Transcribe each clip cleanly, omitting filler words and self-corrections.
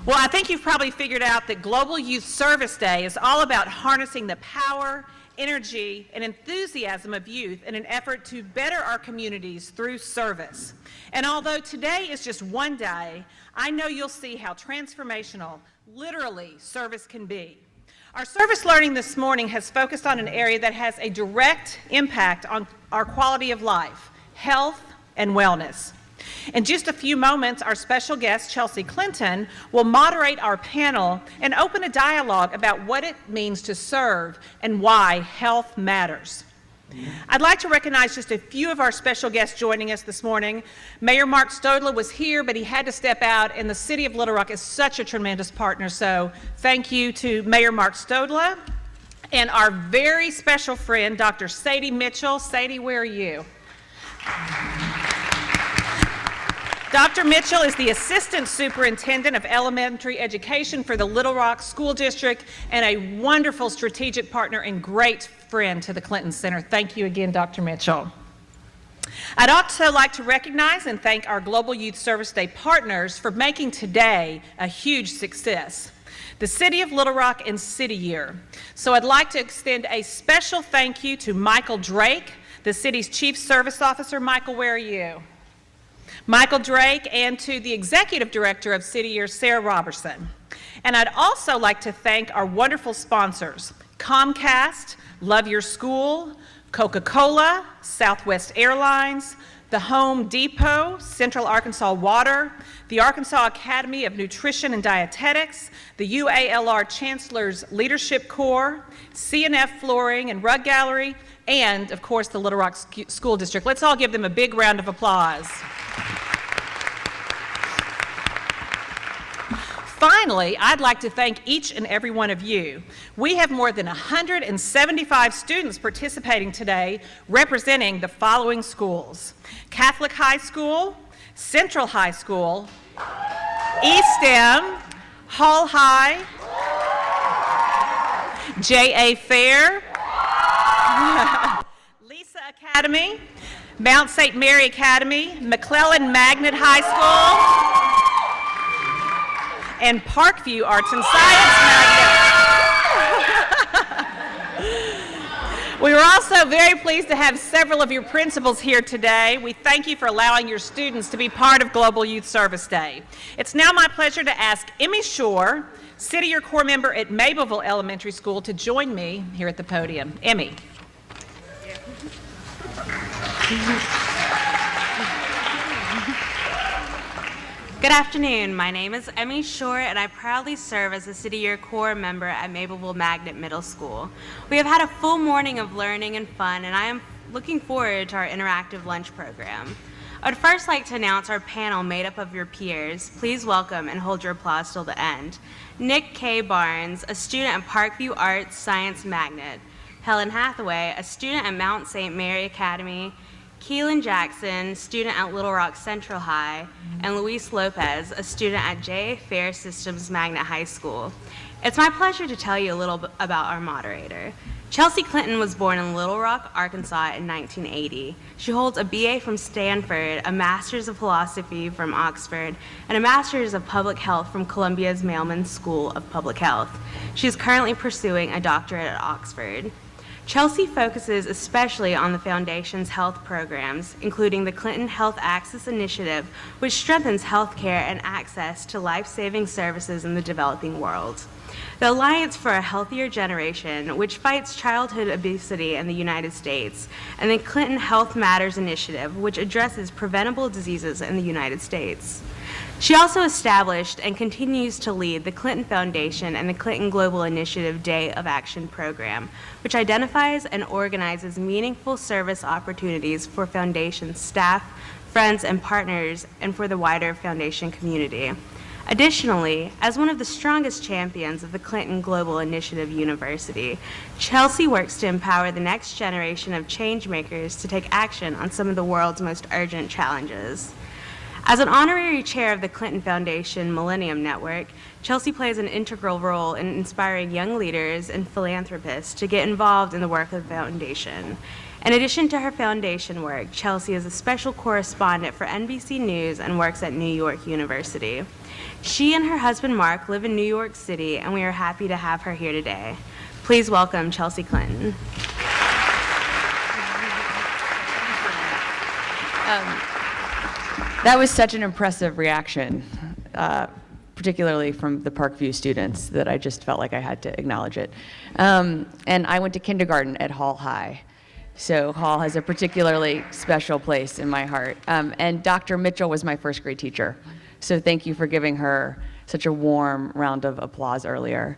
Well, I think you've probably figured out that Global Youth Service Day is all about harnessing the power, energy, and enthusiasm of youth in an effort to better our communities through service. And although today is just one day, I know you'll see how transformational, literally, service can be. Our service learning this morning has focused on an area that has a direct impact on our quality of life, health and wellness. In just a few moments, our special guest, Chelsea Clinton, will moderate our panel and open a dialogue about what it means to serve and why health matters. I'd like to recognize just a few of our special guests joining us this morning. Mayor Mark Stodler was here, but he had to step out, and the City of Little Rock is such a tremendous partner, so thank you to Mayor Mark Stodler and our very special friend, Dr. Sadie Mitchell. Sadie, where are you? Dr. Mitchell is the Assistant Superintendent of Elementary Education for the Little Rock School District and a wonderful strategic partner and great friend to the Clinton Center. Thank you again, Dr. Mitchell. I'd also like to recognize and thank our Global Youth Service Day partners for making today a huge success. The City of Little Rock and City Year. So I'd like to extend a special thank you to Michael Drake, the city's Chief Service Officer. Michael, where are you? Michael Drake, and to the Executive Director of City Year, Sarah Robertson. And I'd also like to thank our wonderful sponsors, Comcast, Love Your School, Coca-Cola, Southwest Airlines, the Home Depot, Central Arkansas Water, the Arkansas Academy of Nutrition and Dietetics, the UALR Chancellor's Leadership Corps, CNF Flooring and Rug Gallery, and, of course, the Little Rock School District. Let's all give them a big round of applause. Finally, I'd like to thank each and every one of you. We have more than 175 students participating today, representing the following schools: Catholic High School, Central High School, ESTEM, Hall High, J.A. Fair, Lisa Academy, Mount St. Mary Academy, McClellan Magnet High School, and Parkview Arts and Science Magnet. We were also very pleased to have several of your principals here today. We thank you for allowing your students to be part of Global Youth Service Day. It's now my pleasure to ask Emmy Shore, City Year Corps member at Mableville Elementary School, to join me here at the podium. Emmy. Good afternoon. My name is Emmy Shore, and I proudly serve as a City Year Corps member at Mableville Magnet Middle School. We have had a full morning of learning and fun, and I am looking forward to our interactive lunch program. I would first like to announce our panel made up of your peers. Please welcome and hold your applause till the end. Nick K. Barnes, a student at Parkview Arts Science Magnet. Helen Hathaway, a student at Mount St. Mary Academy. Keelan Jackson, student at Little Rock Central High, and Luis Lopez, a student at J.A. Fair Systems Magnet High School. It's my pleasure to tell you a little bit about our moderator. Chelsea Clinton was born in Little Rock, Arkansas in 1980. She holds a BA from Stanford, a Master's of Philosophy from Oxford, and a Master's of Public Health from Columbia's Mailman School of Public Health. She is currently pursuing a doctorate at Oxford. Chelsea focuses especially on the Foundation's health programs, including the Clinton Health Access Initiative, which strengthens healthcare and access to life-saving services in the developing world. The Alliance for a Healthier Generation, which fights childhood obesity in the United States, and the Clinton Health Matters Initiative, which addresses preventable diseases in the United States. She also established and continues to lead the Clinton Foundation and the Clinton Global Initiative Day of Action program, which identifies and organizes meaningful service opportunities for Foundation staff, friends, and partners, and for the wider Foundation community. Additionally, as one of the strongest champions of the Clinton Global Initiative University, Chelsea works to empower the next generation of change makers to take action on some of the world's most urgent challenges. As an honorary chair of the Clinton Foundation Millennium Network, Chelsea plays an integral role in inspiring young leaders and philanthropists to get involved in the work of the foundation. In addition to her foundation work, Chelsea is a special correspondent for NBC News and works at New York University. She and her husband Mark live in New York City, and we are happy to have her here today. Please welcome Chelsea Clinton. That was such an impressive reaction, particularly from the Parkview students, that I just felt like I had to acknowledge it. And I went to kindergarten at Hall High. So Hall has a particularly special place in my heart. And Dr. Mitchell was my first grade teacher. So thank you for giving her such a warm round of applause earlier.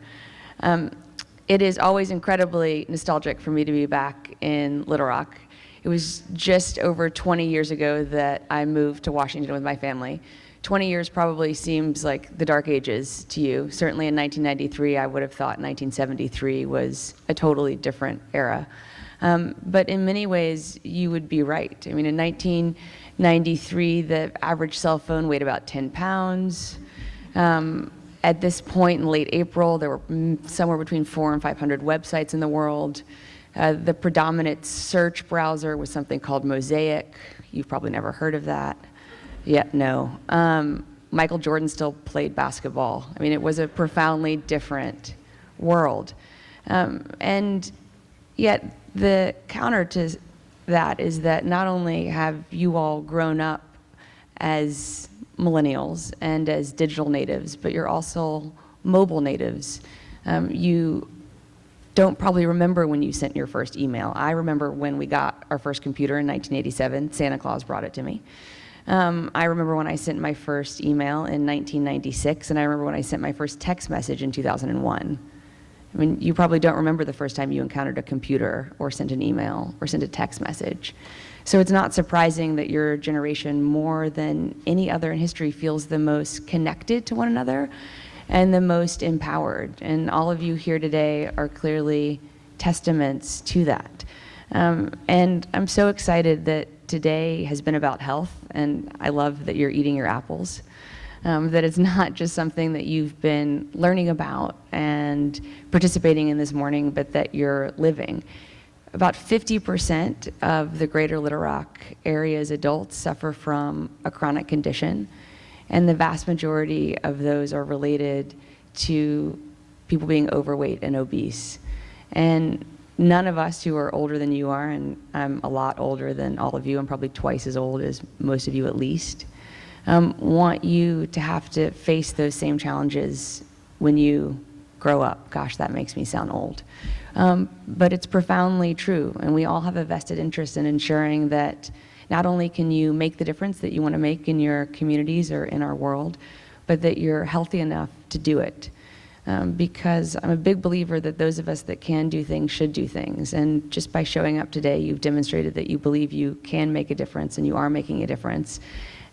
It is always incredibly nostalgic for me to be back in Little Rock. It was just over 20 years ago that I moved to Washington with my family. 20 years probably seems like the dark ages to you. Certainly in 1993, I would have thought 1973 was a totally different era. But in many ways, you would be right. I mean, in 1993, the average cell phone weighed about 10 pounds. At this point in late April, there were somewhere between 400 and 500 websites in the world. The predominant search browser was something called Mosaic. You've probably never heard of that. Yet, no. Michael Jordan still played basketball. I mean, it was a profoundly different world. And yet, the counter to that is that not only have you all grown up as millennials and as digital natives, but you're also mobile natives. You don't probably remember when you sent your first email. I remember when we got our first computer in 1987. Santa Claus brought it to me. I remember when I sent my first email in 1996, and I remember when I sent my first text message in 2001. I mean, you probably don't remember the first time you encountered a computer or sent an email or sent a text message. So it's not surprising that your generation, more than any other in history, feels the most connected to one another and the most empowered. And all of you here today are clearly testaments to that. And I'm so excited that today has been about health, and I love that you're eating your apples. That it's not just something that you've been learning about and participating in this morning, but that you're living. About 50% of the greater Little Rock area's adults suffer from a chronic condition, and the vast majority of those are related to people being overweight and obese. And none of us who are older than you are, and I'm a lot older than all of you, I'm probably twice as old as most of you at least, want you to have to face those same challenges when you grow up. Gosh, that makes me sound old. But it's profoundly true, and we all have a vested interest in ensuring that not only can you make the difference that you want to make in your communities or in our world, but that you're healthy enough to do it. Because I'm a big believer that those of us that can do things should do things. And just by showing up today, you've demonstrated that you believe you can make a difference and you are making a difference.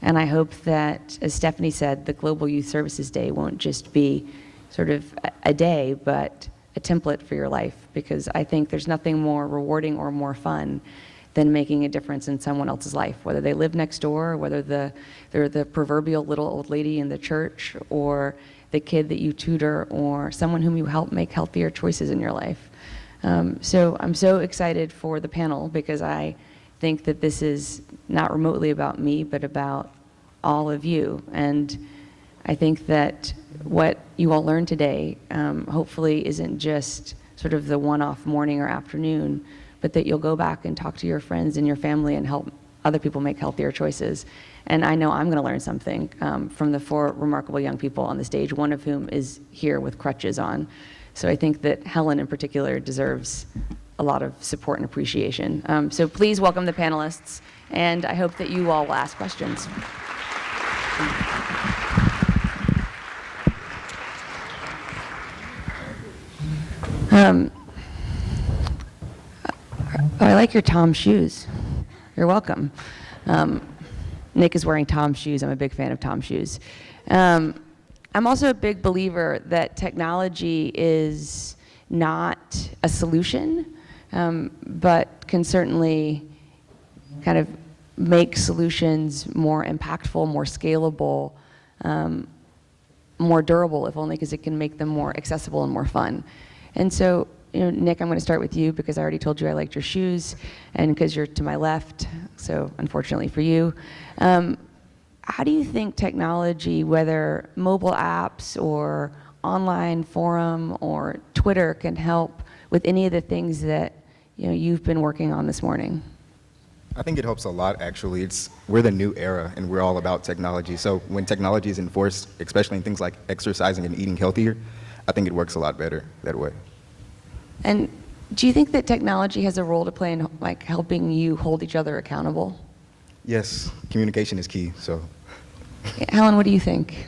And I hope that, as Stephanie said, the Global Youth Services Day won't just be sort of a day, but a template for your life, because I think there's nothing more rewarding or more fun than making a difference in someone else's life, whether they live next door, or whether they're the proverbial little old lady in the church, or the kid that you tutor, or someone whom you help make healthier choices in your life. So I'm so excited for the panel, because I think that this is not remotely about me, but about all of you. And I think that what you all learned today hopefully isn't just sort of the one-off morning or afternoon, but that you'll go back and talk to your friends and your family and help other people make healthier choices. And I know I'm going to learn something from the four remarkable young people on the stage, one of whom is here with crutches on. So I think that Helen in particular deserves a lot of support and appreciation. So please welcome the panelists, and I hope that you all will ask questions. I like your Tom shoes. You're welcome. Nick is wearing Tom's shoes. I'm a big fan of Tom's shoes. I'm also a big believer that technology is not a solution, but can certainly kind of make solutions more impactful, more scalable, more durable, if only because it can make them more accessible and more fun. And so Nick, I'm going to start with you because I already told you I liked your shoes, and because you're to my left, so unfortunately for you. How do you think technology, whether mobile apps or online forum or Twitter, can help with any of the things that you've been working on this morning? I think it helps a lot, actually. We're the new era, and we're all about technology. So when technology is enforced, especially in things like exercising and eating healthier, I think it works a lot better that way. And do you think that technology has a role to play in like helping you hold each other accountable? Yes, communication is key, so. Helen, what do you think?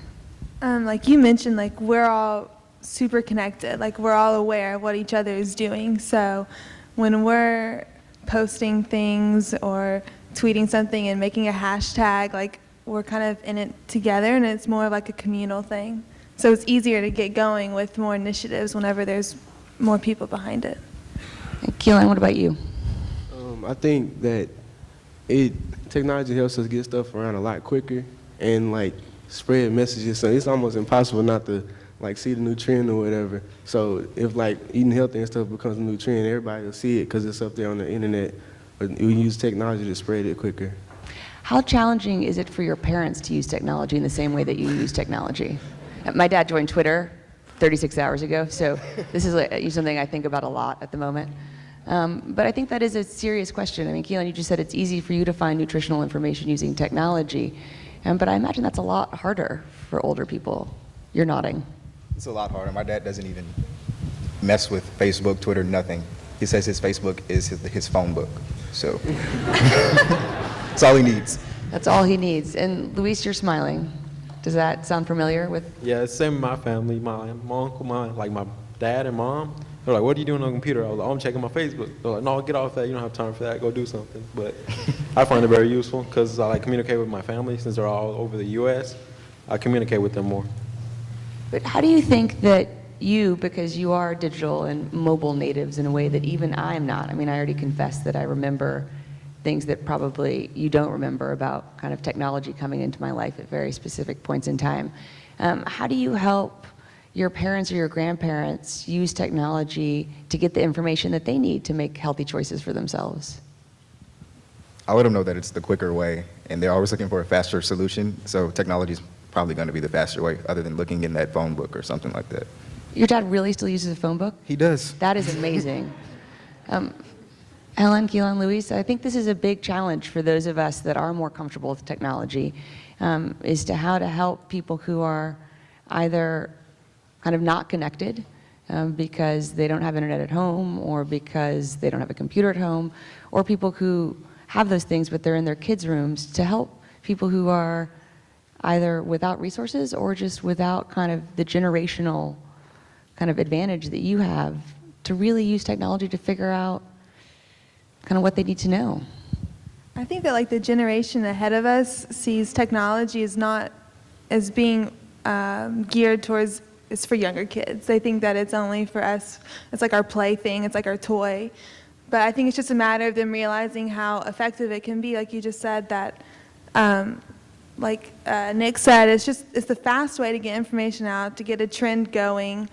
Like you mentioned, like we're all super connected, like we're all aware of what each other is doing. So when we're posting things or tweeting something and making a hashtag, like we're kind of in it together, and it's more of like a communal thing. So it's easier to get going with more initiatives whenever there's more people behind it. And Keelan, what about you? I think that technology helps us get stuff around a lot quicker and like spread messages. So it's almost impossible not to like see the new trend or whatever. So if like eating healthy and stuff becomes a new trend, everybody will see it because it's up there on the internet. But we use technology to spread it quicker. How challenging is it for your parents to use technology in the same way that you use technology? My dad joined Twitter 36 hours ago, so this is something I think about a lot at the moment. But I think that is a serious question. I mean, Keelan, you just said it's easy for you to find nutritional information using technology, but I imagine that's a lot harder for older people. You're nodding. It's a lot harder. My dad doesn't even mess with Facebook, Twitter, nothing. He says his Facebook is his phone book, so that's all he needs. That's all he needs. And Luis, you're smiling. Does that sound familiar with? Yeah, it's same in my family. My uncle, my dad and mom. They're like, "What are you doing on the computer?" I was like, "Oh, I'm checking my Facebook." They're like, "No, get off that. You don't have time for that. Go do something." But I find it very useful because I like communicate with my family since they're all over the U.S. I communicate with them more. But how do you think that you, because you are digital and mobile natives in a way that even I'm not, I mean, I already confessed that I remember things that probably you don't remember about kind of technology coming into my life at very specific points in time. How do you help your parents or your grandparents use technology to get the information that they need to make healthy choices for themselves? I let them know that it's the quicker way, and they're always looking for a faster solution, so technology is probably going to be the faster way, other than looking in that phone book or something like that. Your dad really still uses a phone book? He does. That is amazing. Helen, Keelan, Luis, I think this is a big challenge for those of us that are more comfortable with technology, is to how to help people who are either kind of not connected because they don't have internet at home, or because they don't have a computer at home, or people who have those things but they're in their kids' rooms, to help people who are either without resources or just without kind of the generational kind of advantage that you have to really use technology to figure out kind of what they need to know. I think that like the generation ahead of us sees technology as not as being geared towards, it's for younger kids. They think that it's only for us, it's like our plaything, it's like our toy. But I think it's just a matter of them realizing how effective it can be. Like you just said, that like Nick said, it's the fast way to get information out, to get a trend going.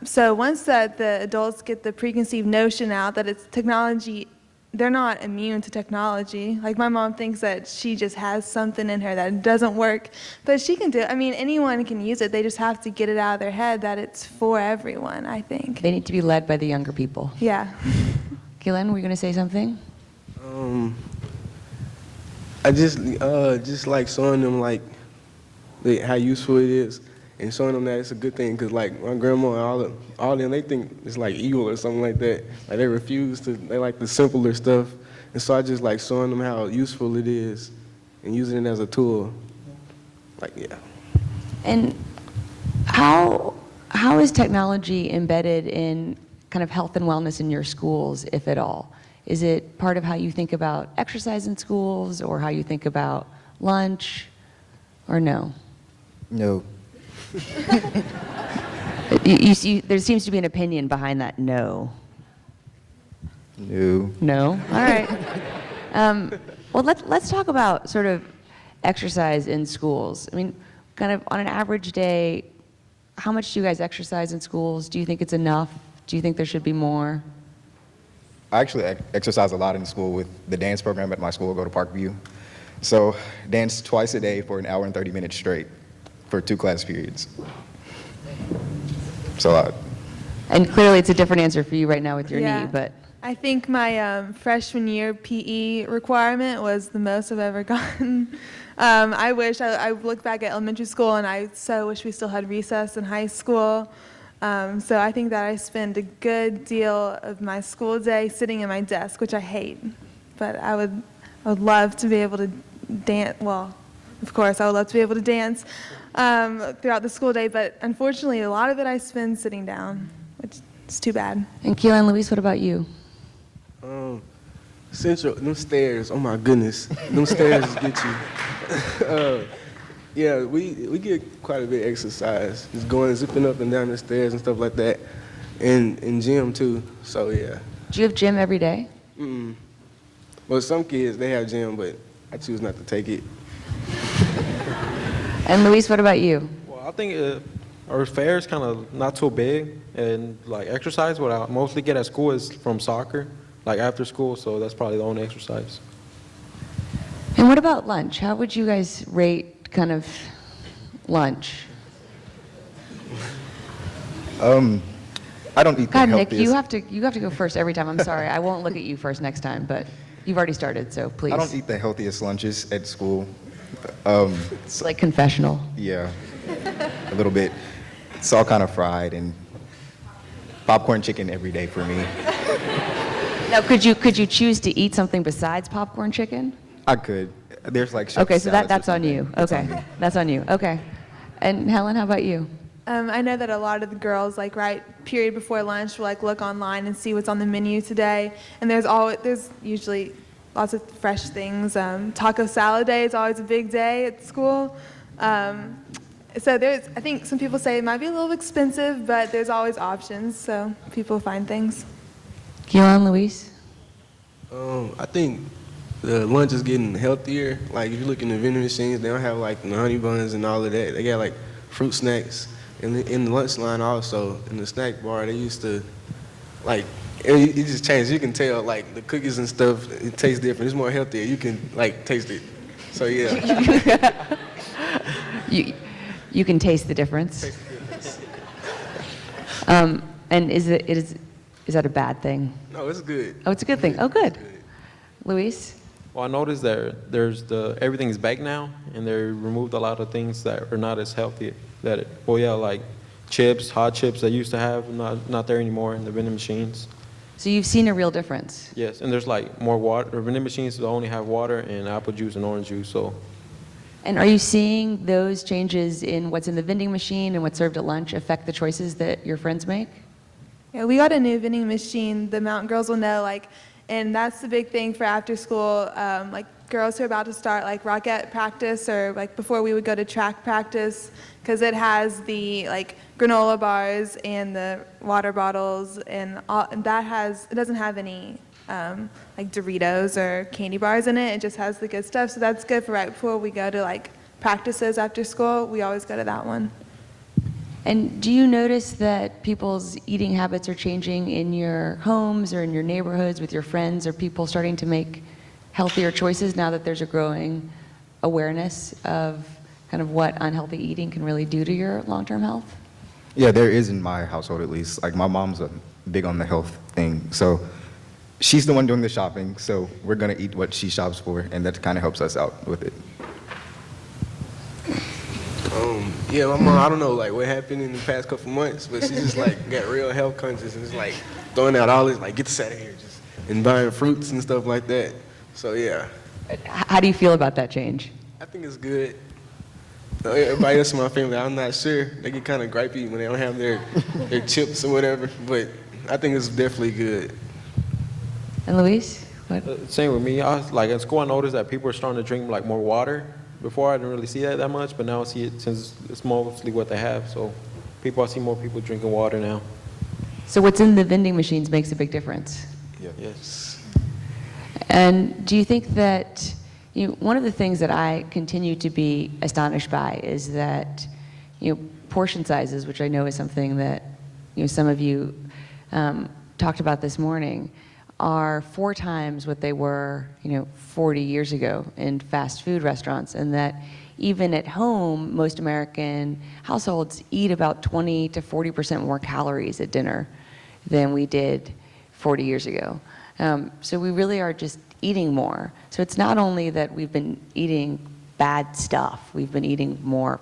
So once the adults get the preconceived notion out that it's technology, they're not immune to technology. Like my mom thinks that she just has something in her that doesn't work, but she can do it. I mean, anyone can use it. They just have to get it out of their head that it's for everyone, I think. They need to be led by the younger people. Yeah. Keelan, were you going to say something? I just like showing them like how useful it is, and showing them that it's a good thing. Cause like my grandma and all them, they think it's like evil or something like that. Like they refuse to. They like the simpler stuff, and so I just like showing them how useful it is, and using it as a tool. Like yeah. And how is technology embedded in kind of health and wellness in your schools, if at all? Is it part of how you think about exercise in schools, or how you think about lunch, or no? No. There seems to be an opinion behind that no. No. No? All right. Well, let's talk about sort of exercise in schools. I mean, kind of on an average day, how much do you guys exercise in schools? Do you think it's enough Do you think there should be more? I actually exercise a lot in school with the dance program at my school. I go to Parkview. So dance twice a day for an hour and 30 minutes straight for 2 class periods. It's a lot. And clearly it's a different answer for you right now with your Yeah. knee, but I think my freshman year PE requirement was the most I've ever gotten. I look back at elementary school and I so wish we still had recess in high school. So I think that I spend a good deal of my school day sitting at my desk, which I hate. But I would love to be able to dance. Well, of course, I would love to be able to dance throughout the school day. But unfortunately, a lot of it I spend sitting down, which is too bad. And Keelan, Luis, what about you? Central, them stairs, oh my goodness, them stairs get you. Yeah, we get quite a bit of exercise, just going, zipping up and down the stairs and stuff like that, and in gym too, so yeah. Do you have gym every day? Well, some kids, they have gym, but I choose not to take it. And Luis, what about you? Well, I think our fair is kind of not so big, and like exercise, what I mostly get at school is from soccer, like after school, so that's probably the only exercise. And what about lunch? How would you guys rate kind of lunch? I don't eat the God, Nick, healthiest. you have to go first every time. I'm sorry. I won't look at you first next time, but you've already started, so please. I don't eat the healthiest lunches at school. It's like confessional. Yeah, a little bit. It's all kind of fried and popcorn chicken every day for me. Now, could you choose to eat something besides popcorn chicken? I could. There's like Okay, so salads or that's on something. you. That's Okay, on me. that's on you. Okay. And Helen, how about you? I know that a lot of the girls, like right period before lunch, will like look online and see what's on the menu today. And there's usually lots of fresh things. Taco salad day is always a big day at school. So I think some people say it might be a little expensive, but there's always options, so people find things. Keelan, Luis? I think the lunch is getting healthier. Like if you look in the vending machines, they don't have like the honey buns and all of that. They got like fruit snacks. And in the lunch line also, in the snack bar, they used to, like, it just changed. You can tell, like, the cookies and stuff, it tastes different. It's more healthier. You can, like, taste it. So, yeah. You can taste the difference. And is that a bad thing? No, it's good. Oh, it's a good thing. Oh, good. Luis? Well, I noticed everything's baked now, and they removed a lot of things that are not as healthy. Like chips, hot chips they used to have, not there anymore in the vending machines. So you've seen a real difference? Yes, and there's like more water. Or vending machines that only have water and apple juice and orange juice. So. And are you seeing those changes in what's in the vending machine and what's served at lunch affect the choices that your friends make? Yeah, we got a new vending machine. The Mountain Girls will know, and that's the big thing for after school. Girls who are about to start rocket practice or before we would go to track practice, because it has the granola bars and the water bottles and it doesn't have any Doritos or candy bars in it. It just has the good stuff. So that's good for right before we go to practices after school. We always go to that one. And do you notice that people's eating habits are changing in your homes or in your neighborhoods with your friends? Are people starting to make healthier choices now that there's a growing awareness of kind of what unhealthy eating can really do to your long-term health? Yeah, there is in my household at least. My mom's big on the health thing. So she's the one doing the shopping. So we're going to eat what she shops for, and that kind of helps us out with it. Yeah, my mom, I don't know what happened in the past couple months, but she just got real health conscious and is throwing out all this get this out of here, and buying fruits and stuff like that. So yeah. How do you feel about that change? I think it's good. Everybody else in my family, I'm not sure. They get kind of gripey when they don't have their chips or whatever, but I think it's definitely good. And Luis? What? Same with me. At school, I noticed that people are starting to drink more water. Before, I didn't really see that much, but now I see it since it's mostly what they have. So I see more people drinking water now. So what's in the vending machines makes a big difference? Yeah. Yes. And do you think that, one of the things that I continue to be astonished by is that, portion sizes, which I know is something that, some of you talked about this morning are 4 times what they were, 40 years ago in fast food restaurants, and that even at home, most American households eat about 20 to 40% more calories at dinner than we did 40 years ago. So we really are just eating more. So it's not only that we've been eating bad stuff, we've been eating more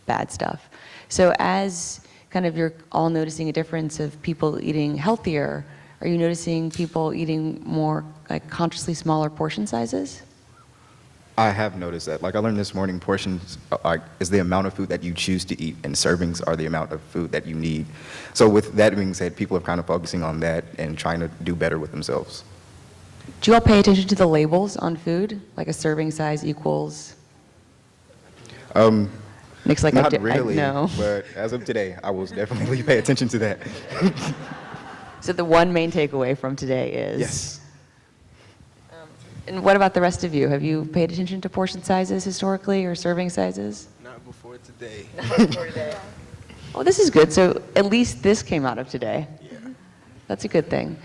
bad stuff. So as kind of you're all noticing a difference of people eating healthier, are you noticing people eating more like consciously smaller portion sizes? I have noticed that. Like I learned this morning, portions is the amount of food that you choose to eat, and servings are the amount of food that you need. So with that being said, people are kind of focusing on that and trying to do better with themselves. Do you all pay attention to the labels on food? Like a serving size equals? Nick's like, Not I really, know. but as of today, I will definitely pay attention to that. So the one main takeaway from today is? Yes. And what about the rest of you? Have you paid attention to portion sizes historically or serving sizes? Not before today. Well, this is good. So at least this came out of today. Yeah. That's a good thing.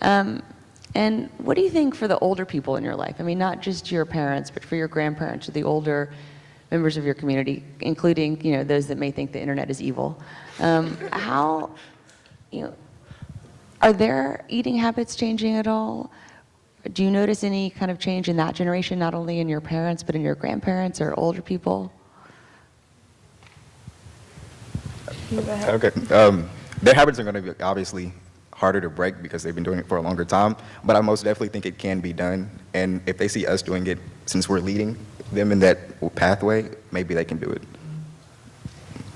And what do you think for the older people in your life? I mean, not just your parents, but for your grandparents or the older members of your community, including, those that may think the internet is evil. How, are their eating habits changing at all? Do you notice any kind of change in that generation, not only in your parents, but in your grandparents or older people? Okay. Their habits are going to be obviously harder to break because they've been doing it for a longer time, but I most definitely think it can be done. And if they see us doing it, since we're leading them in that pathway, maybe they can do it.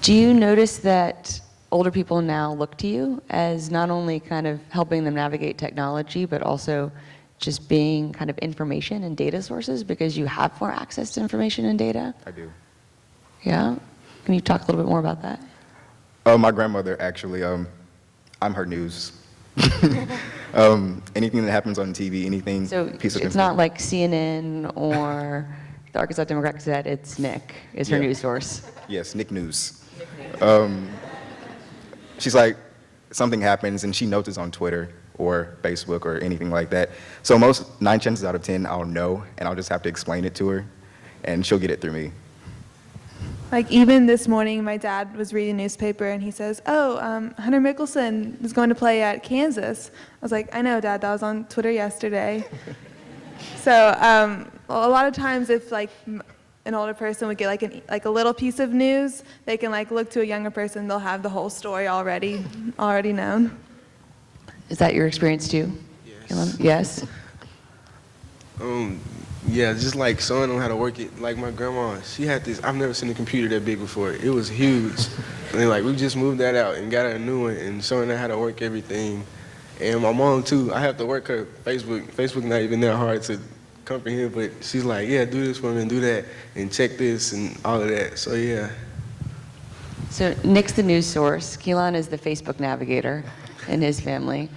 Do you notice that older people now look to you as not only kind of helping them navigate technology, but also just being kind of information and data sources because you have more access to information and data? I do. Yeah? Can you talk a little bit more about that? My grandmother, actually, I'm her news. Anything that happens on TV, anything, So piece of it's not like CNN or the Arkansas Democrat Gazette, it's Nick is her Yeah. news source. Yes, Nick News. She's like, something happens and she notes it on Twitter or Facebook or anything like that. So 9 chances out of 10, I'll know, and I'll just have to explain it to her, and she'll get it through me. Like even this morning, my dad was reading a newspaper and he says, "Oh, Hunter Mickelson is going to play at Kansas." I was like, "I know, Dad. That was on Twitter yesterday." So a lot of times, if like an older person would get like a little piece of news, they can like look to a younger person. They'll have the whole story already known. Is that your experience too? Yes. Yes? Yeah, just like showing them how to work it. Like my grandma, she had this, I've never seen a computer that big before. It was huge. And like we just moved that out and got her a new one and showing her how to work everything. And my mom too, I have to work her Facebook. Facebook not even that hard to comprehend, but she's like, yeah, do this for me and do that and check this and all of that. So yeah. So Nick's the news source. Keelan is the Facebook navigator in his family.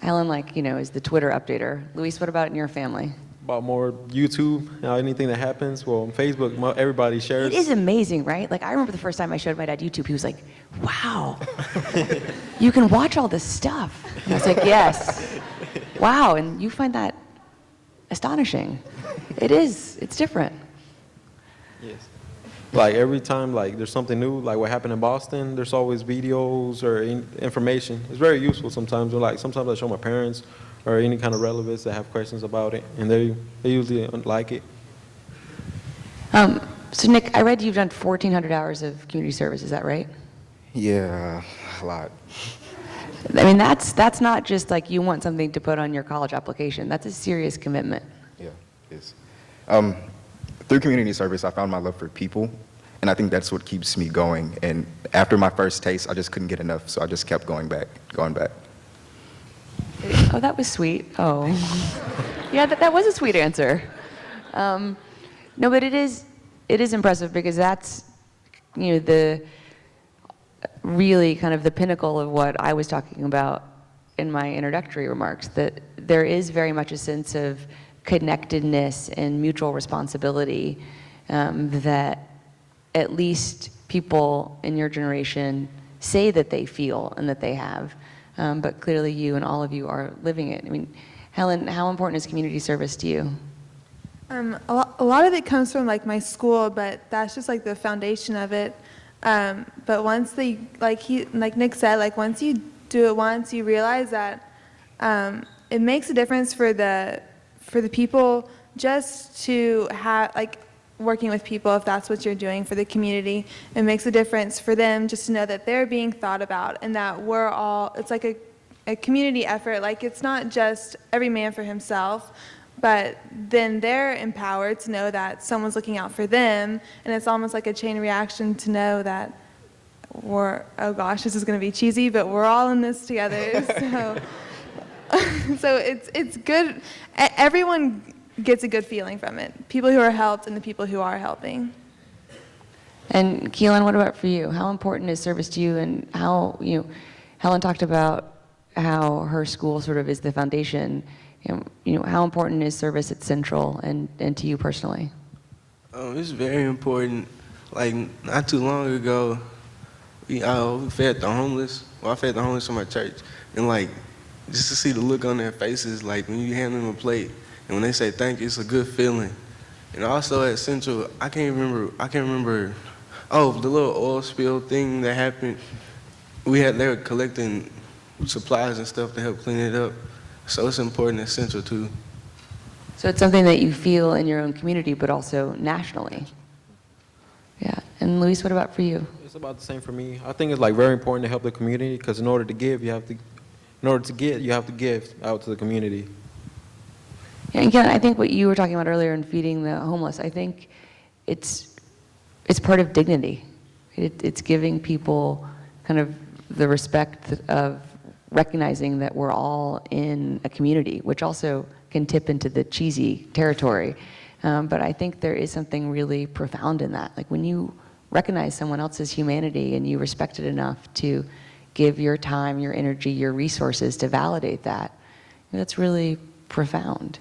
Helen, is the Twitter updater. Luis, what about in your family? About more YouTube, anything that happens. Well, on Facebook, everybody shares. It is amazing, right? Like, I remember the first time I showed my dad YouTube, he was like, wow, you can watch all this stuff. And I was like, yes. Wow, and you find that astonishing. It is, it's different. Yes. Like every time, like there's something new, like what happened in Boston, there's always videos or information. It's very useful sometimes. Or like sometimes I show my parents or any kind of relatives that have questions about it, and they usually like it. So Nick, I read you've done 1,400 hours of community service. Is that right? Yeah, a lot. I mean, that's not just like you want something to put on your college application. That's a serious commitment. Yeah, it is. Through community service, I found my love for people, and I think that's what keeps me going. And after my first taste, I just couldn't get enough, so I just kept going back. Oh, that was sweet. Oh. Yeah, that was a sweet answer. No, but it is impressive because that's, the really kind of the pinnacle of what I was talking about in my introductory remarks, that there is very much a sense of connectedness and mutual responsibility that at least people in your generation say that they feel and that they have. but clearly you and all of you are living it. I mean, Helen, how important is community service to you? A lot of it comes from like my school, but that's just like the foundation of it. But once like Nick said, like once you do it once, you realize that it makes a difference for the people just to have like working with people, if that's what you're doing for the community. It makes a difference for them just to know that they're being thought about and that we're all, it's like a community effort. Like it's not just every man for himself, but then they're empowered to know that someone's looking out for them, and it's almost like a chain reaction to know that oh gosh, this is going to be cheesy, but we're all in this together. So it's good. Everyone gets a good feeling from it. People who are helped and the people who are helping. And Keelan, what about for you? How important is service to you, and how, Helen talked about how her school sort of is the foundation. How important is service at Central and to you personally? It's very important. Like, not too long ago, we fed the homeless. Well, I fed the homeless in my church. And, like, just to see the look on their faces, like, when you hand them a plate, and when they say thank you, it's a good feeling. And also at Central, I can't remember, the little oil spill thing that happened. They were collecting supplies and stuff to help clean it up. So it's important at Central too. So it's something that you feel in your own community, but also nationally. Yeah. And Luis, what about for you? It's about the same for me. I think it's like very important to help the community, because in order to give, you have to give out to the community. Yeah, and Ken, I think what you were talking about earlier in feeding the homeless, I think it's part of dignity. It's giving people kind of the respect of recognizing that we're all in a community, which also can tip into the cheesy territory. But I think there is something really profound in that. Like when you recognize someone else's humanity and you respect it enough to give your time, your energy, your resources to validate that, that's really profound.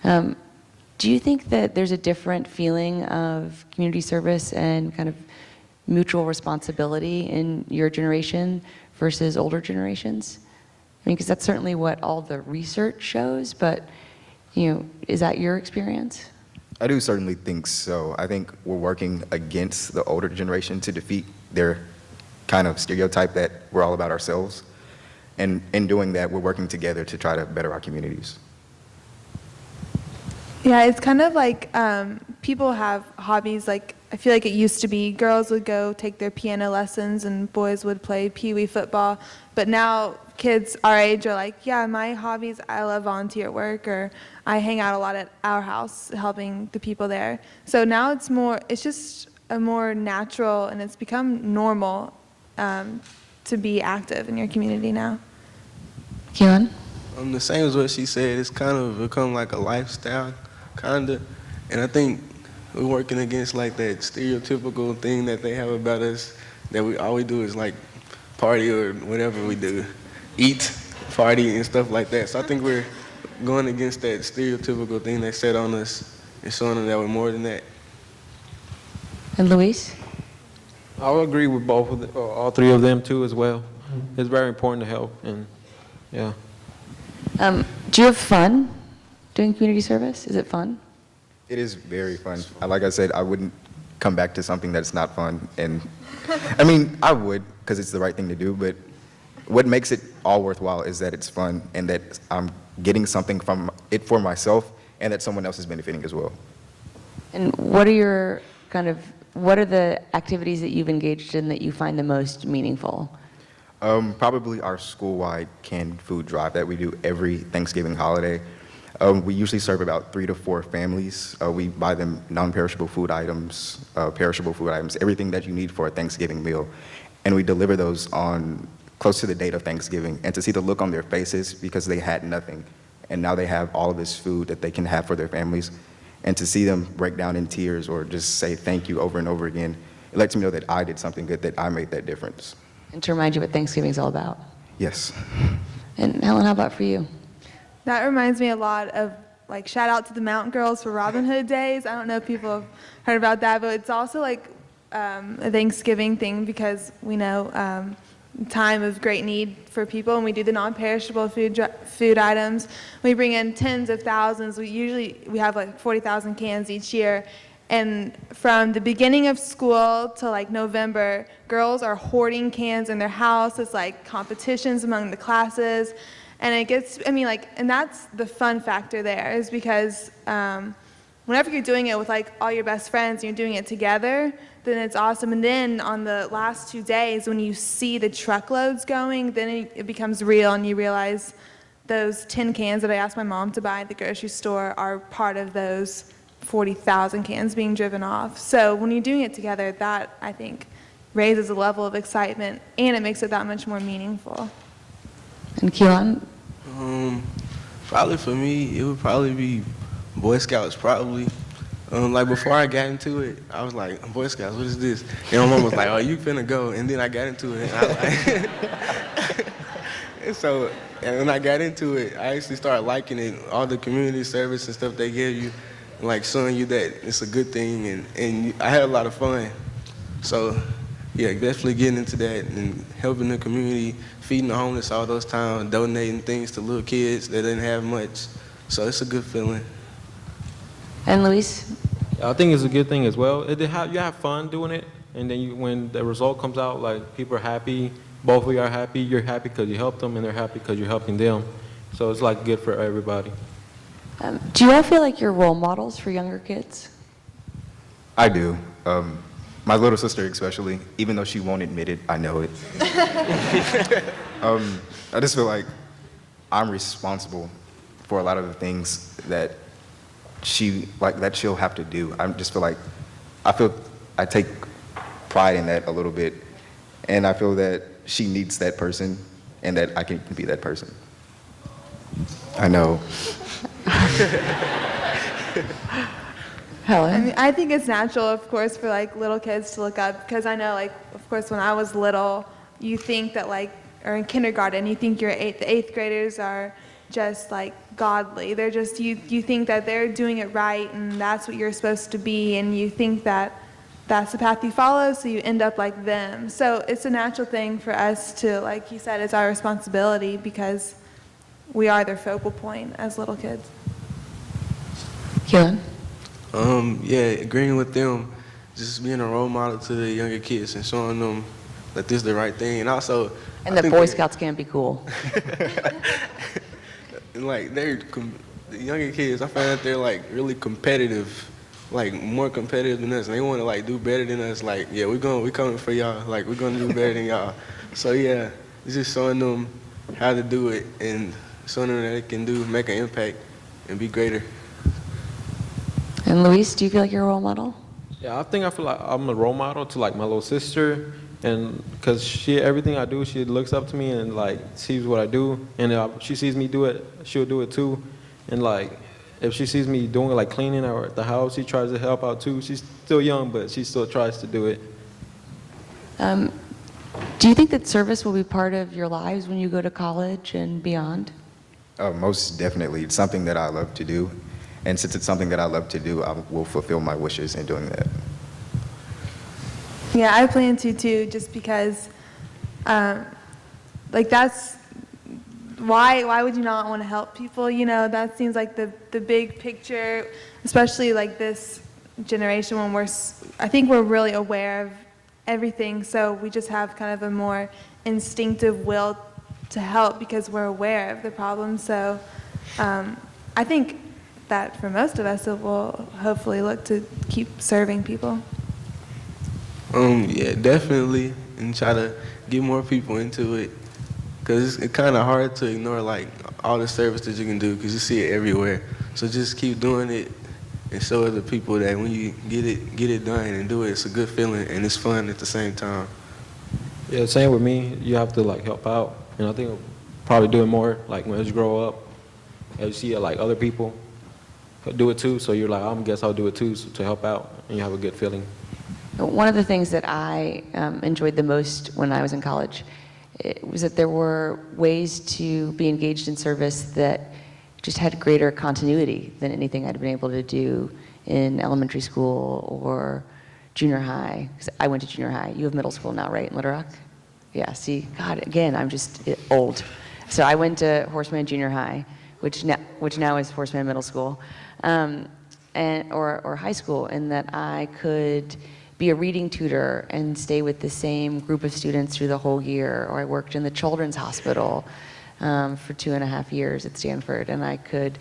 Do you think that there's a different feeling of community service and kind of mutual responsibility in your generation versus older generations? I mean, because that's certainly what all the research shows, but, is that your experience? I do certainly think so. I think we're working against the older generation to defeat their kind of stereotype that we're all about ourselves. And in doing that, we're working together to try to better our communities. Yeah, it's kind of like people have hobbies. Like I feel like it used to be girls would go take their piano lessons and boys would play pee-wee football. But now kids our age are like, yeah, my hobbies, I love volunteer work, or I hang out a lot at our house helping the people there. So now it's just a more natural, and it's become normal to be active in your community now. Keelan? The same as what she said, it's kind of become like a lifestyle, kinda. And I think we're working against like that stereotypical thing that they have about us, that all we do is like party or whatever we do, eat, party and stuff like that. So I think we're going against that stereotypical thing they set on us and showing them that we're more than that. And Luis? I would agree with all three of them too as well. It's very important to help, and yeah. Do you have fun doing community service? Is it fun? It is very fun. Like I said, I wouldn't come back to something that's not fun. And I mean, I would, because it's the right thing to do, but what makes it all worthwhile is that it's fun and that I'm getting something from it for myself and that someone else is benefiting as well. And what are the activities that you've engaged in that you find the most meaningful? Probably our school-wide canned food drive that we do every Thanksgiving holiday. We usually serve about 3 to 4 families. We buy them non-perishable food items, perishable food items, everything that you need for a Thanksgiving meal. And we deliver those on close to the date of Thanksgiving. And to see the look on their faces because they had nothing, and now they have all of this food that they can have for their families. And to see them break down in tears or just say thank you over and over again, it lets me know that I did something good, that I made that difference. And to remind you what Thanksgiving's all about. Yes. And Helen, how about for you? That reminds me a lot of, like, shout out to the Mountain Girls for Robin Hood Days. I don't know if people have heard about that, but it's also like a Thanksgiving thing because we know time of great need for people, and we do the non-perishable food items. We bring in tens of thousands. We have like 40,000 cans each year. And from the beginning of school to like November, girls are hoarding cans in their house. It's like competitions among the classes. And it gets, and that's the fun factor there, is because whenever you're doing it with like all your best friends and you're doing it together, then it's awesome. And then on the last 2 days, when you see the truckloads going, then it becomes real, and you realize those tin cans that I asked my mom to buy at the grocery store are part of those 40,000 cans being driven off. So when you're doing it together, that, I think, raises a level of excitement, and it makes it that much more meaningful. And Keelan? Probably for me, it would probably be Boy Scouts, probably. Like before I got into it, I was like, Boy Scouts, what is this? And my mom was like, oh, you finna go. And then I got into it, and I was like, and when I got into it, I actually started liking it, all the community service and stuff they give you, and like showing you that it's a good thing, and I had a lot of fun. So yeah, definitely getting into that and helping the community, feeding the homeless all those times, donating things to little kids that didn't have much. So it's a good feeling. And Luis? I think it's a good thing as well. You have fun doing it, and then when the result comes out, like people are happy, both of you are happy, you're happy because you helped them, and they're happy because you're helping them. So it's like good for everybody. Do you all feel like you're role models for younger kids? I do. My little sister especially, even though she won't admit it, I know it. I just feel like I'm responsible for a lot of the things that she'll have to do. I take pride in that a little bit, and I feel that she needs that person, and that I can be that person. I know. Helen? I think it's natural, of course, for like little kids to look up, because I know, like, of course, when I was little, you think that or in kindergarten, you think the eighth graders are just like godly. They're just, you think that they're doing it right, and that's what you're supposed to be, and you think that that's the path you follow, so you end up like them. So it's a natural thing for us to, like you said, it's our responsibility, because we are their focal point as little kids. Keelan? Yeah, agreeing with them, just being a role model to the younger kids and showing them that this is the right thing. And also, And that Boy Scouts can be cool. like the younger kids, I find that they're like really competitive, like more competitive than us. And they want to like do better than us. Like, yeah, we coming for y'all. Like, we're gonna do better than y'all. So yeah, it's just showing them how to do it and showing them that they can make an impact and be greater. And Luis, do you feel like you're a role model? Yeah, I feel like I'm a role model to like my little sister, and because everything I do, she looks up to me and like sees what I do, and if she sees me do it, she'll do it too, and like if she sees me doing like cleaning or at the house, she tries to help out too. She's still young, but she still tries to do it. Do you think that service will be part of your lives when you go to college and beyond? Most definitely. It's something that I love to do. And since it's something that I love to do, I will fulfill my wishes in doing that. Yeah, I plan to too, just because, that's why would you not want to help people? You know, that seems like the big picture, especially like this generation when I think we're really aware of everything, so we just have kind of a more instinctive will to help because we're aware of the problem. So I think that for most of us, it will hopefully look to keep serving people. Yeah, definitely, and try to get more people into it, because it's kind of hard to ignore like all the service that you can do, because you see it everywhere. So just keep doing it and show other people that when you get it done and do it, it's a good feeling and it's fun at the same time. Yeah, same with me. You have to like help out, and I think I'll probably do it more like when you grow up, as you see like other people do it too. So you're like, I guess I'll do it too, to help out, and you have a good feeling. One of the things that I enjoyed the most when I was in college was that there were ways to be engaged in service that just had greater continuity than anything I'd been able to do in elementary school or junior high. 'Cause I went to junior high. You have middle school now, right, in Little Rock? Yeah, see, God, again, I'm just old. So I went to Horseman Junior High, which now is Horseman Middle School, or high school, in that I could be a reading tutor and stay with the same group of students through the whole year. Or I worked in the Children's Hospital for 2.5 years at Stanford, and I could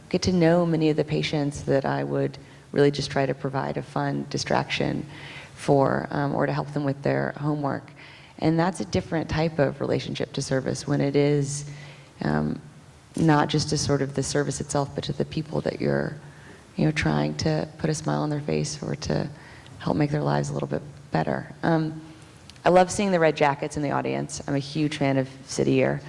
get to know many of the patients that I would really just try to provide a fun distraction for, or to help them with their homework. And that's a different type of relationship to service, when it is not just to sort of the service itself, but to the people that you're trying to put a smile on their face or to help make their lives a little bit better. I love seeing the red jackets in the audience. I'm a huge fan of City Year.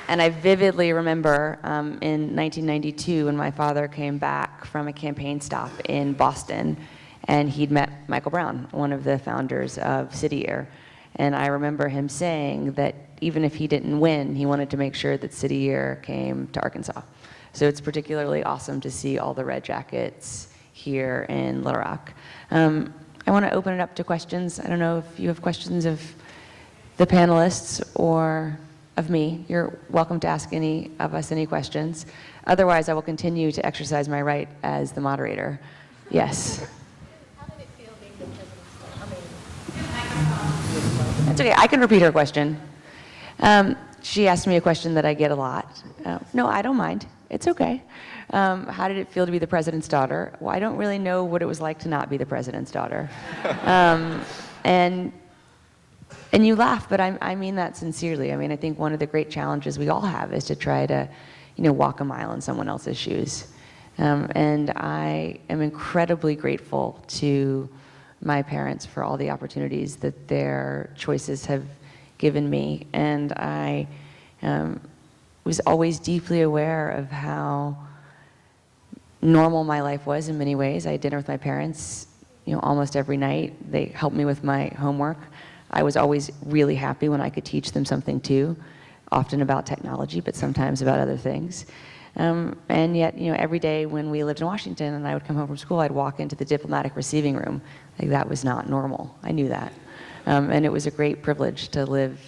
And I vividly remember in 1992 when my father came back from a campaign stop in Boston, and he'd met Michael Brown, one of the founders of City Year. And I remember him saying that even if he didn't win, he wanted to make sure that City Year came to Arkansas. So it's particularly awesome to see all the red jackets here in Little Rock. I want to open it up to questions. I don't know if you have questions of the panelists or of me. You're welcome to ask any of us any questions. Otherwise, I will continue to exercise my right as the moderator. Yes. How did it feel being the president's daughter? That's okay. I can repeat her question. She asked me a question that I get a lot. No, I don't mind. It's okay. How did it feel to be the president's daughter? Well, I don't really know what it was like to not be the president's daughter. And you laugh, but I mean that sincerely. I mean, I think one of the great challenges we all have is to try to, walk a mile in someone else's shoes. And I am incredibly grateful to my parents for all the opportunities that their choices have given me. And I was always deeply aware of how normal my life was in many ways. I had dinner with my parents, almost every night. They helped me with my homework. I was always really happy when I could teach them something too, often about technology, but sometimes about other things. And yet, every day when we lived in Washington and I would come home from school, I'd walk into the diplomatic receiving room. Like, that was not normal. I knew that. And it was a great privilege to live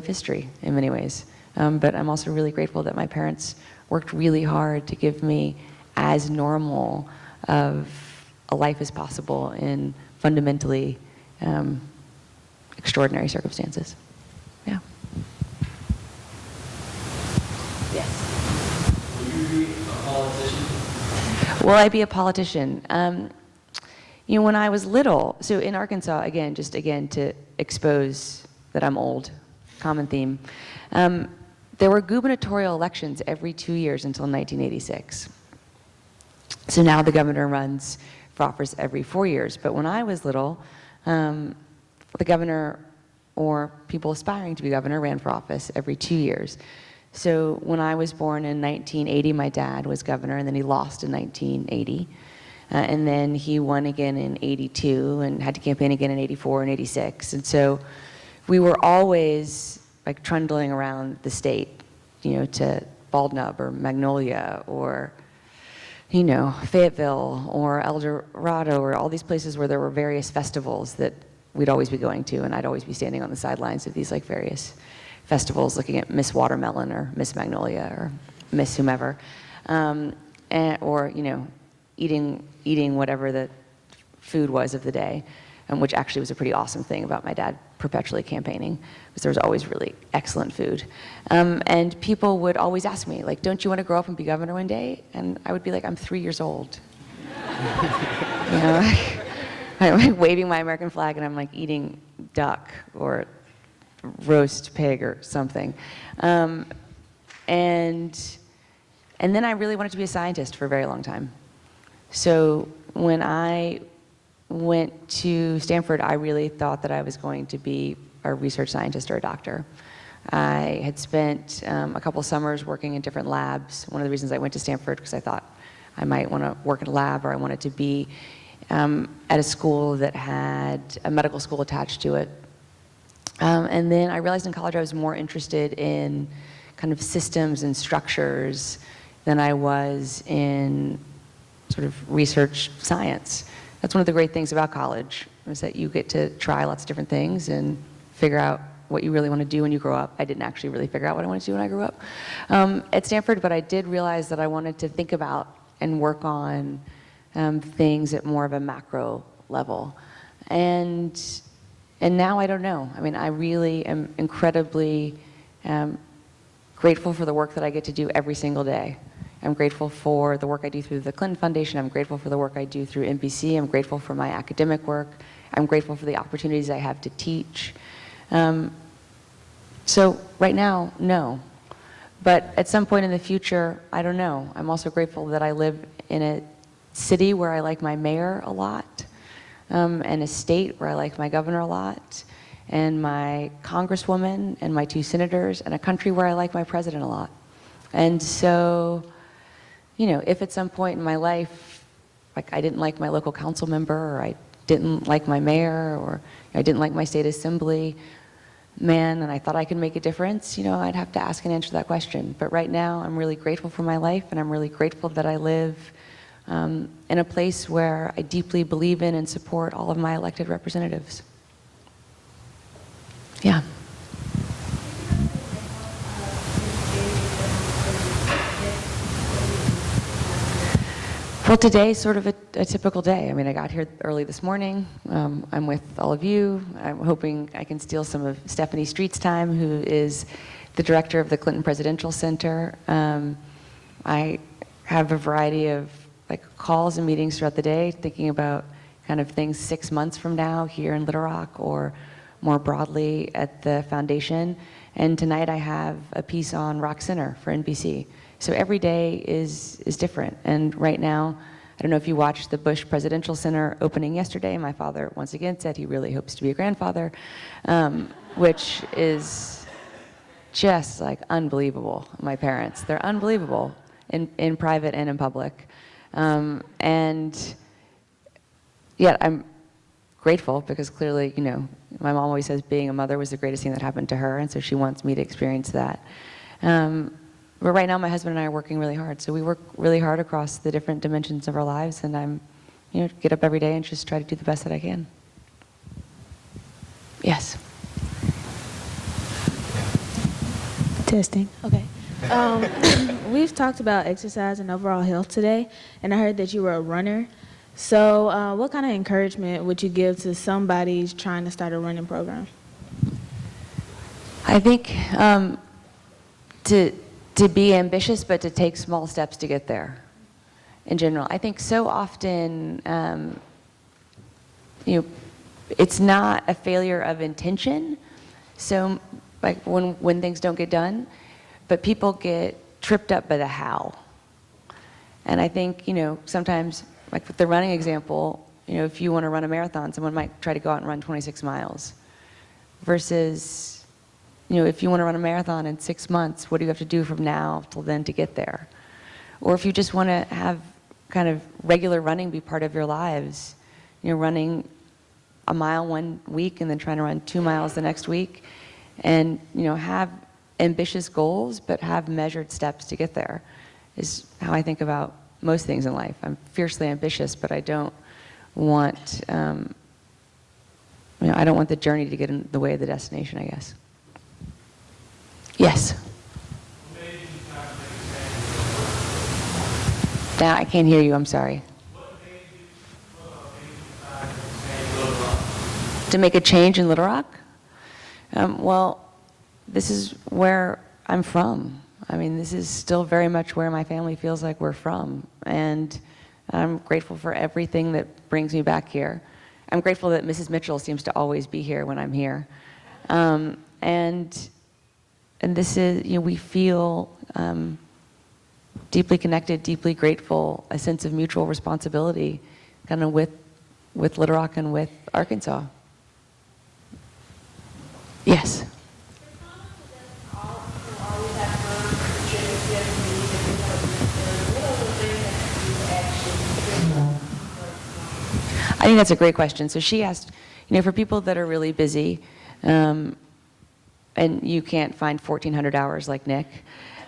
history in many ways. But I'm also really grateful that my parents worked really hard to give me as normal of a life as possible in fundamentally extraordinary circumstances. Yeah. Yes. Will you be a politician? Will I be a politician? When I was little, so in Arkansas, again to expose that I'm old, common theme, there were gubernatorial elections every 2 years until 1986. So now the governor runs for office every 4 years. But when I was little, the governor or people aspiring to be governor ran for office every 2 years. So when I was born in 1980, my dad was governor, and then he lost in 1980. And then he won again in 82 and had to campaign again in 84 and 86. And so we were always like trundling around the state, to Bald Knob or Magnolia or, Fayetteville or El Dorado or all these places where there were various festivals that we'd always be going to, and I'd always be standing on the sidelines of these like various festivals looking at Miss Watermelon or Miss Magnolia or Miss whomever, or eating whatever the food was of the day, which actually was a pretty awesome thing about my dad perpetually campaigning, because there was always really excellent food. And people would always ask me, like, don't you want to grow up and be governor one day? And I would be like, I'm 3 years old. I'm like waving my American flag and I'm like eating duck or roast pig or something. And then I really wanted to be a scientist for a very long time. So when I went to Stanford, I really thought that I was going to be a research scientist or a doctor. I had spent a couple summers working in different labs. One of the reasons I went to Stanford, because I thought I might want to work in a lab, or I wanted to be at a school that had a medical school attached to it. And then I realized in college I was more interested in kind of systems and structures than I was in sort of research science. That's one of the great things about college, is that you get to try lots of different things and figure out what you really want to do when you grow up. I didn't actually really figure out what I wanted to do when I grew up at Stanford, but I did realize that I wanted to think about and work on things at more of a macro level. And now I don't know. I mean, I really am incredibly grateful for the work that I get to do every single day. I'm grateful for the work I do through the Clinton Foundation. I'm grateful for the work I do through NBC. I'm grateful for my academic work. I'm grateful for the opportunities I have to teach. So right now, no. But at some point in the future, I don't know. I'm also grateful that I live in a city where I like my mayor a lot, and a state where I like my governor a lot, and my congresswoman and my 2 senators, and a country where I like my president a lot. And so, you know, if at some point in my life, like I didn't like my local council member, or I didn't like my mayor, or I didn't like my state assembly man, and I thought I could make a difference, you know, I'd have to ask and answer that question. But right now, I'm really grateful for my life, and I'm really grateful that I live in a place where I deeply believe in and support all of my elected representatives. Yeah. Well, today's sort of a typical day. I mean, I got here early this morning. I'm with all of you. I'm hoping I can steal some of Stephanie Street's time, who is the director of the Clinton Presidential Center. I have a variety of calls and meetings throughout the day, thinking about kind of things 6 months from now here in Little Rock, or more broadly at the foundation. And tonight I have a piece on Rock Center for NBC. So every day is different. And right now, I don't know if you watched the Bush Presidential Center opening yesterday. My father once again said he really hopes to be a grandfather, which is just like unbelievable. My parents, they're unbelievable in private and in public. And yet I'm grateful, because clearly, you know, my mom always says being a mother was the greatest thing that happened to her, and so she wants me to experience that. But right now, my husband and I are working really hard. So we work really hard across the different dimensions of our lives, and I'm, you know, get up every day and just try to do the best that I can. Yes. Testing. Okay. We've talked about exercise and overall health today, and I heard that you were a runner. So what kind of encouragement would you give to somebody trying to start a running program? I think to be ambitious, but to take small steps to get there in general. I think so often, you know, it's not a failure of intention. So like when things don't get done, but people get tripped up by the how. And I think, you know, sometimes, like with the running example, you know, if you want to run a marathon, someone might try to go out and run 26 miles. Versus, you know, if you want to run a marathon in 6 months, what do you have to do from now till then to get there? Or if you just want to have kind of regular running be part of your lives, you know, running a mile one week and then trying to run 2 miles the next week, and, you know, have ambitious goals, but have measured steps to get there, is how I think about most things in life. I'm fiercely ambitious, but I don't want, you know, I don't want the journey to get in the way of the destination, I guess. Yes? Now I can't hear you, I'm sorry. To make a change in Little Rock? Well, this is where I'm from. I mean, this is still very much where my family feels like we're from. And I'm grateful for everything that brings me back here. I'm grateful that Mrs. Mitchell seems to always be here when I'm here. And this is, you know, we feel deeply connected, deeply grateful, a sense of mutual responsibility kind of with Little Rock and with Arkansas. Yes? I think that's a great question. So she asked, you know, for people that are really busy, and you can't find 1,400 hours like Nick,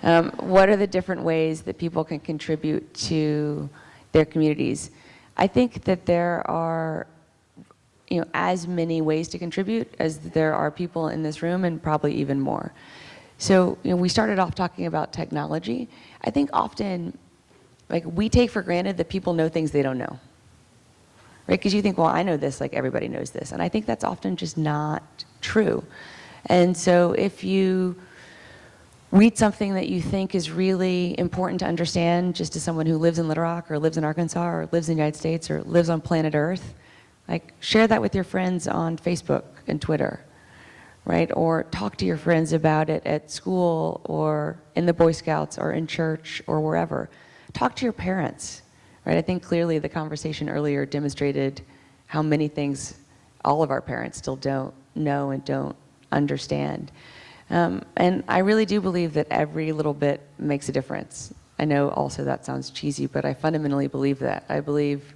what are the different ways that people can contribute to their communities. I think that there are as many ways to contribute as there are people in this room, and probably even more. So, we started off talking about technology. I think often, we take for granted that people know things they don't know, right? Because you think, well, I know this, like everybody knows this. And I think that's often just not true. And so if you read something that you think is really important to understand, just as someone who lives in Little Rock or lives in Arkansas or lives in the United States or lives on planet Earth, share that with your friends on Facebook and Twitter, right? Or talk to your friends about it at school or in the Boy Scouts or in church or wherever. Talk to your parents, right? I think clearly the conversation earlier demonstrated how many things all of our parents still don't know and don't understand. And I really do believe that every little bit makes a difference. I know also that sounds cheesy, but I fundamentally believe that. I believe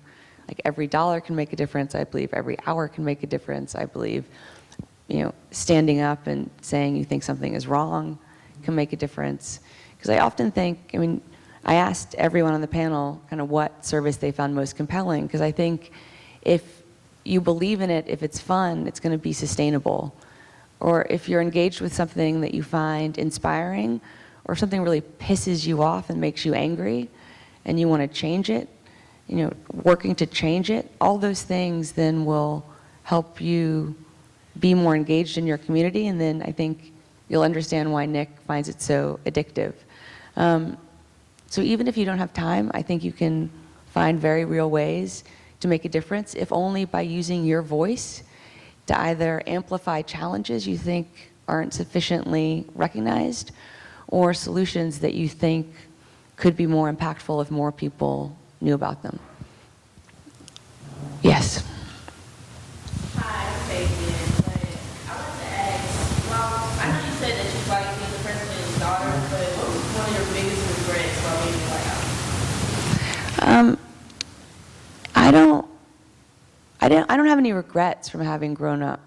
every dollar can make a difference. I believe every hour can make a difference. I believe, standing up and saying you think something is wrong can make a difference. Because I often think, I asked everyone on the panel kind of what service they found most compelling, because I think if you believe in it, if it's fun, it's going to be sustainable. Or if you're engaged with something that you find inspiring, or if something really pisses you off and makes you angry, and you want to change it, working to change it, all those things then will help you be more engaged in your community, and then I think you'll understand why Nick finds it so addictive. So even if you don't have time, I think you can find very real ways to make a difference, if only by using your voice to either amplify challenges you think aren't sufficiently recognized, or solutions that you think could be more impactful if more people knew about them. Yes. Hi, I'm Fabian, but I wanted to ask, well, I know you said that you like being the president's daughter, but what was one of your biggest regrets while being in the White House? I don't have any regrets from having grown up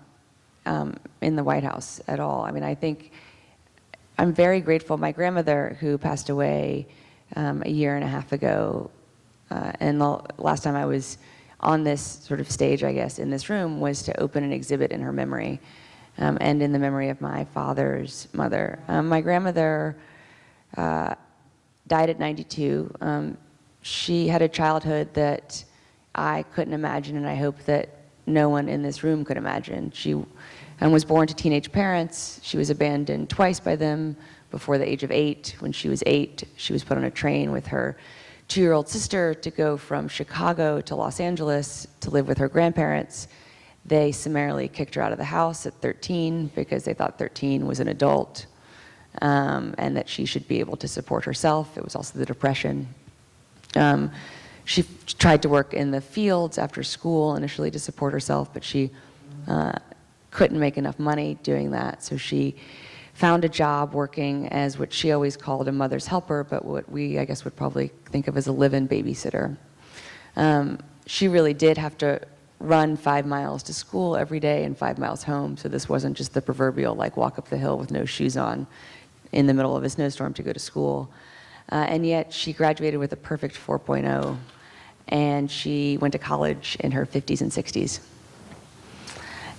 in the White House at all. I think I'm very grateful. My grandmother, who passed away a year and a half ago, and the last time I was on this sort of stage, I guess, in this room, was to open an exhibit in her memory, and in the memory of my father's mother. My grandmother died at 92. She had a childhood that I couldn't imagine, and I hope that no one in this room could imagine. She was born to teenage parents. She was abandoned twice by them before the age of 8. When she was 8, she was put on a train with her 2-year-old sister to go from Chicago to Los Angeles to live with her grandparents. They summarily kicked her out of the house at 13 because they thought 13 was an adult, and that she should be able to support herself. It was also the Depression. She tried to work in the fields after school initially to support herself, but she couldn't make enough money doing that. So she found a job working as what she always called a mother's helper, but what we, I guess, would probably think of as a live-in babysitter. She really did have to run 5 miles to school every day and 5 miles home, so this wasn't just the proverbial walk up the hill with no shoes on in the middle of a snowstorm to go to school. And yet she graduated with a perfect 4.0, and she went to college in her 50s and 60s.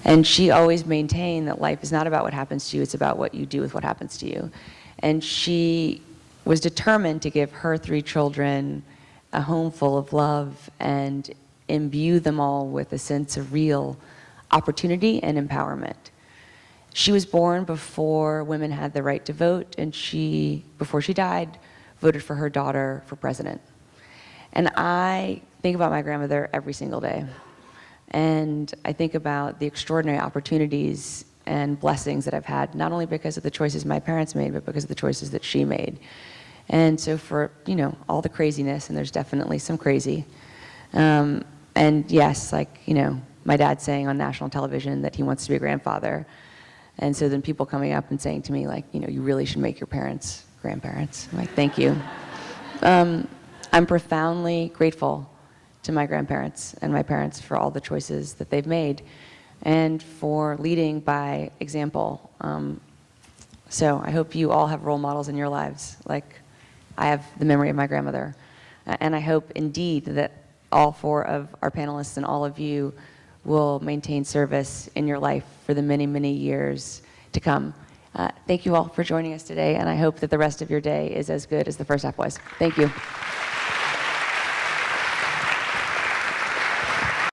And she always maintained that life is not about what happens to you, it's about what you do with what happens to you. And she was determined to give her 3 children a home full of love and imbue them all with a sense of real opportunity and empowerment. She was born before women had the right to vote, and she, before she died, voted for her daughter for president. And I think about my grandmother every single day. And I think about the extraordinary opportunities and blessings that I've had, not only because of the choices my parents made, but because of the choices that she made. And so for, all the craziness, and there's definitely some crazy, and yes, my dad saying on national television that he wants to be a grandfather. And so then people coming up and saying to me, you really should make your parents grandparents. I'm like, thank you. I'm profoundly grateful to my grandparents and my parents for all the choices that they've made and for leading by example. So I hope you all have role models in your lives. Like I have the memory of my grandmother. And I hope indeed that all 4 of our panelists and all of you will maintain service in your life for the many, many years to come. Thank you all for joining us today, and I hope that the rest of your day is as good as the first half was. Thank you.